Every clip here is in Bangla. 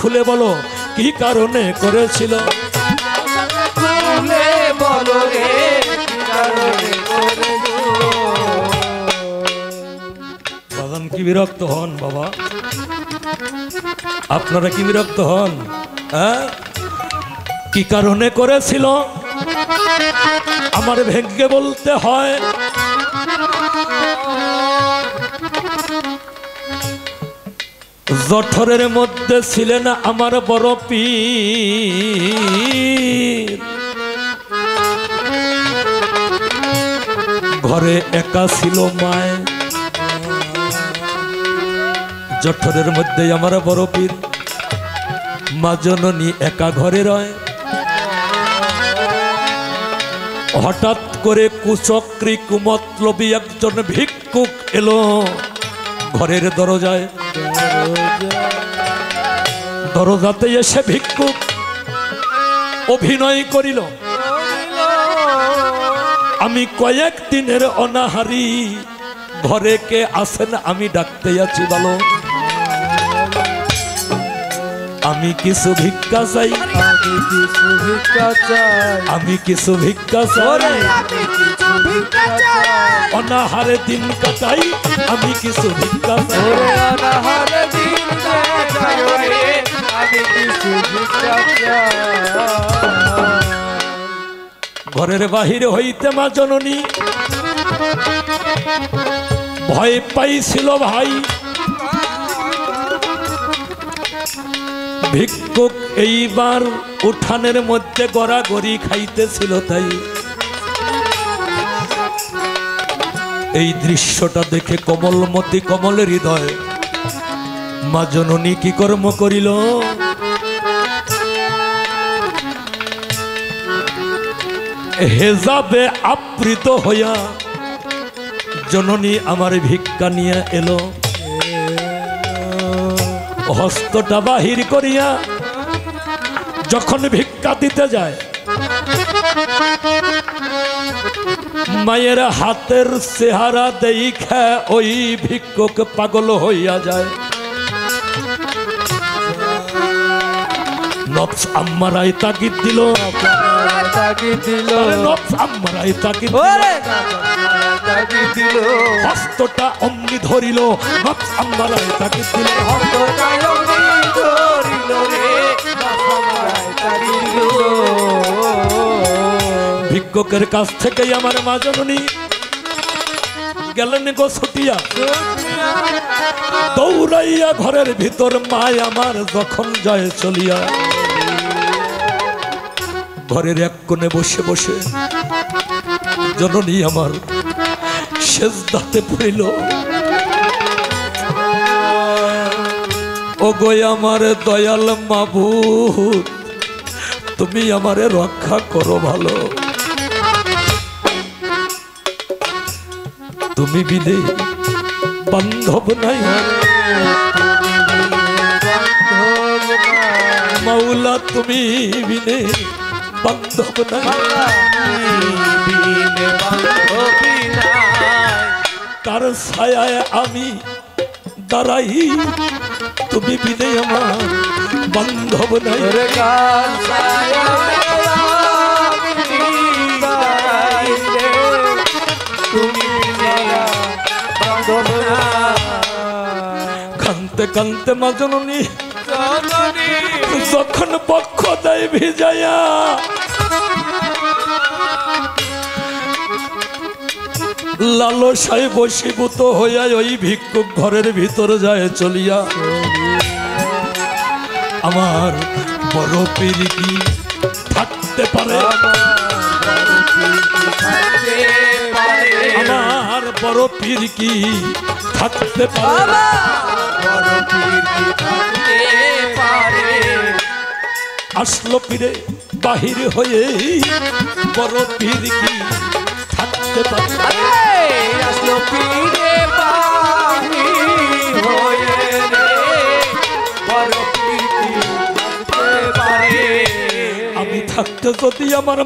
খুলে বলো কি কারণে করেছিল খুলে বলো রে কি কারণে করেছো বাগান কি বিরক্ত হন বাবা আপনারা কি বিরক্ত হন হ্যাঁ কি কারণে করেছিল আমার ভেঙ্গে বলতে হয় জঠরের মধ্যে ছিলেন আমার বড় পীর ঘরে একা ছিল মায় জঠরের মধ্যে আমার বড় পীর মা জননী একা ঘরে রয় হঠাৎ করে কুচক্রী কুমতলবী একজন ভিক্ষুক এলো ঘরের দরজায় দরজাতে এসে ভিক্ষুক অভিনয় করিল আমি কয়েক দিনের অনাহারি ঘরে কে আসেন আমি ডাকতে আছি বলো আমি কিছু ভিক্ষা চাই আমি কিছু ভিক্ষা চাই আমি কিছু ভিক্ষা চাই আমি কিছু ভিক্ষা চাই অনাহারে দিন কাটাই আমি কিছু ভিক্ষা চাই অনাহারে দিন কাটাই আমি কিছু ভিক্ষা চাই ঘরের বাহিরে হইতে মা জননী ভয় পাইছিল ভাই ভিক্ষুক এইবার উঠানের মধ্যে গড়াগড়ি খাইতেছিল তাই এই দৃশ্যটা দেখে কমলমতি কমলের হৃদয় মা জননী কি কর্ম করিল হেজাবে আবৃত হইয়া জননী আমার ভিক্ষা নিয়ে এলো হস্তটা বাহির করিয়া যখন ভিক্ষা দিতে যায় মায়ের হাতের চেহারা দেখে ওই ভিক্ষুক পাগল হইয়া যায় নফস আম্মারাই তাগিদ দিল নফস আম্মারাই তাগিদ দিল হস্তটা অমনি ধরিল নফস আম্মারাই তাগিদ দিল ভিক্ষুকের কাছ থেকে আমার মা জননী গেলেন গো ছুটিয়া দৌড়াইয়া ঘরের ভিতর মায় আমার যখন যায় চলিয়া ঘরের এক কোণে বসে বসে জননী আমার সেজদাতে পড়িল ও গো আমার দয়াল মাবুদ তুমি আমারে রক্ষা করো ভালো তুমি বিনে বান্ধব নাই মাওলা তুমি বিনে বান্ধব নাই কার ছায়ায় আমি দাঁড়াই তুমি বিনে আমার বান্ধব নাই কানতে কানতে মা জননী যখন পক্ষ দেয় ভিজাইয়া লালসায় বশীভূত হইয়া ওই ভিক্ষুক ঘরের ভিতর যায় চলিয়া আমার বড় পীর কি থাকতে পারে আমার বড় পীর কি থাকতে পারে আসলো পীরে বাহির হয়ে বড় পীর কি থাকতে পারে আসলো পীরে বাহির হয়ে বড় পীর কি থাকতে পারে আমি থাকতে যদি আমার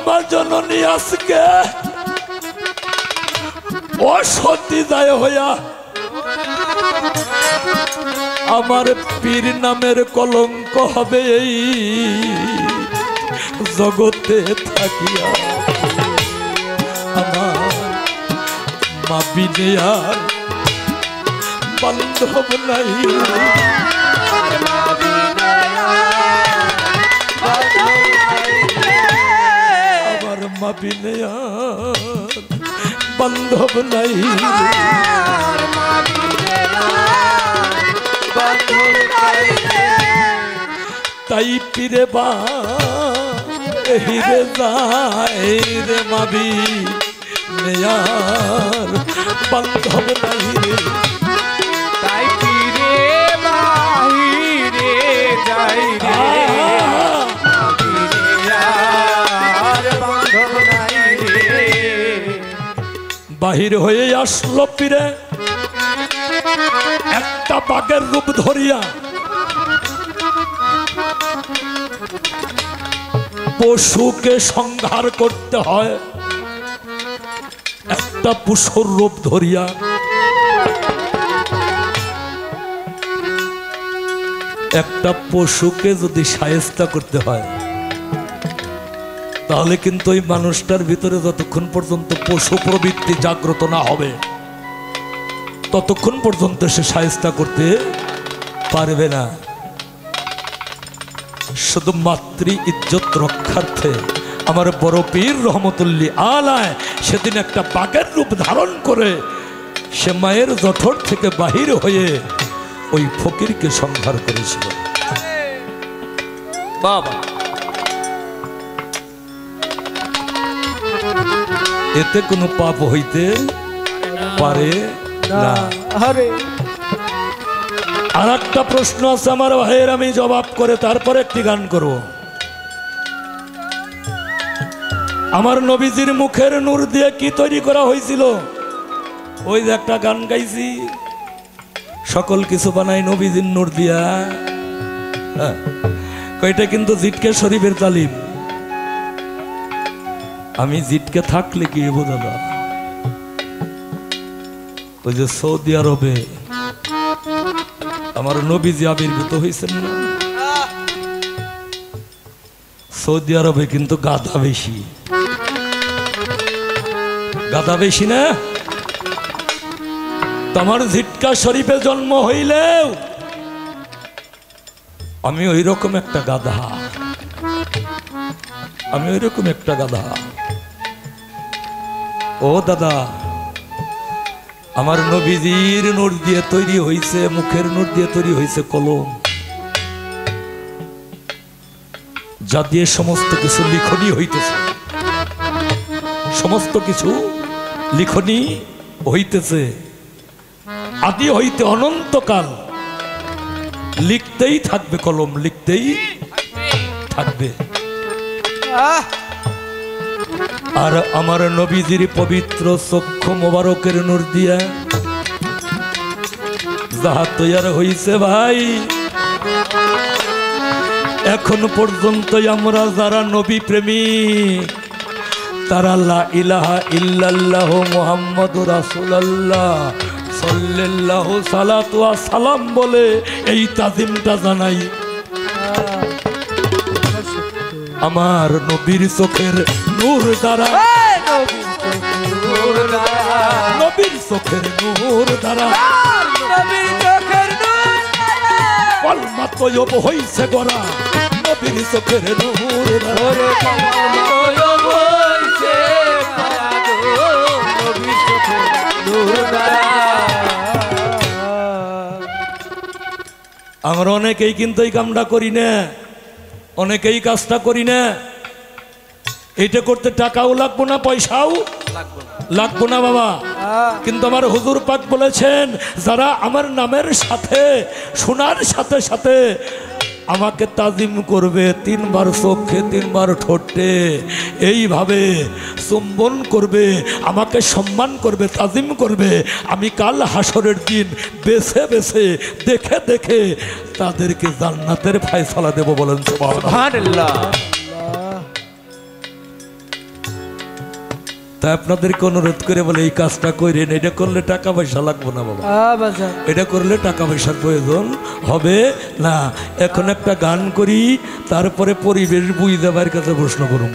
মা জননী আজকে অসতী দায় হইয়া আমার পীর নামের কলঙ্ক হবে এই জগতে থাকিয়া। আমার মা বিনে আর বান্ধব নাই, আমার মা বিনে আর বান্ধব নাই। তাই পীরে বা হিরে যায় রে মাবি নেয়ার বান্ধব নাই রে। তাই পীরে বাহিরে যাই রে, আর বান্ধব নাই রে। বাহির হয়ে আসলো পীরে একটা বাঘের রূপ ধরিয়া। পশুকে সংহার করতে হয় একটা পশুর রূপ ধরিয়া। একটা পশুকে যদি শায়েস্তা করতে হয় তাহলে কিন্তু ওই মানুষটার ভিতরে যতক্ষণ পর্যন্ত পশু প্রবৃত্তি জাগ্রত না হবে ততক্ষণ পর্যন্ত সে শায়েস্তা করতে পারবে না। শুধু মাতৃ ইজ্জত রক্ষার্থে আমার বড় পীর রহমতুল্লাহ আলায় সেদিন একটা বাঘের রূপ ধারণ করে সে মায়ের জঠর থেকে বাহির হয়ে ওই ফকিরকে সংহার করেছিল। বাবা, এতে কোনো পাপ হইতে পারে না। আর একটা প্রশ্ন আছে আমার ভাইয়ের, আমি জবাব করে তারপরে একটি গান করব। আমার নবীজির মুখের নূর দিয়ে কি তৈরি করা হয়েছিল? ওই যে একটা গান গাইছি, সকল কিছু বানাই নবীজির নূর দিয়া। এটা কিন্তু জিটকে শরীফের তালিম। আমি জিটকে থাকলে কি বোঝা না, ওই যে সৌদি আরবে আমার নবীজি আবির্ভূত হয়েছেন না, সৌদি আরবে কিন্তু গাধা বেশি। গাধা বেশি না? তোমার জিটকা শরীফে জন্ম হইলেও আমি ওই রকম একটা গাধা, আমি ওই রকম একটা গাধা। ও দাদা, আমার নবীজির নূর দিয়ে তৈরি হয়েছে, মুখের নূর দিয়ে তৈরি হয়েছে কলম, যা দিয়ে সমস্ত কিছু লিখনি হইতেছে, সমস্ত কিছু লিখনি হইতেছে। আদি হইতে অনন্তকাল লিখতেই থাকবে কলম, লিখতেই থাকবে। আর আমার নবীজির পবিত্র চক্ষু মোবারকের নূর দিয়া যাহা তৈয়ার হইছে ভাই, এখন পর্যন্ত আমরা যারা নবী প্রেমী তারা লা ইলাহা ইল্লাল্লাহ মুহাম্মাদুর রাসূলুল্লাহ সাল্লাল্লাহু সালাতু ওয়া সালাম বলে এই তাজিমটা জানাই। আমার নবীর চোখের নূর দ্বারা, নবীর চোখের নূর দ্বারা কলমা তৈয়ব হইছে গড়া, নবীর চোখের নূর দ্বারা। আমরা অনেকেই কিন্তু এই কামটা করি না, অনেকেই কাজটা করি না। এটা করতে টাকাও লাগবো না, পয়সাও লাগবো না বাবা। কিন্তু আমার হুজুর পাক বলেছেন, যারা আমার নামের সাথে শোনার সাথে সাথে আমাকে তাজিম করবে, 3 বার চোখে 3 বার ঠোঁটে এইভাবে চুম্বন করবে, আমাকে সম্মান করবে, তাজিম করবে, আমি কাল হাসরের দিন বেছে বেছে দেখে দেখে তাদেরকে জান্নাতের ফয়সালা দেব। বলেন সুবহানাল্লাহ। তাই আপনাদেরকে অনুরোধ করে বলে এই কাজটা করেন, এটা করলে টাকা পয়সা লাগবে না বাবা, বাজান এটা করলে টাকা পয়সার প্রয়োজন হবে না। এখন একটা গান করি, তারপরে পরিবেশ বুঝ দেবার কাছে প্রশ্ন করুন।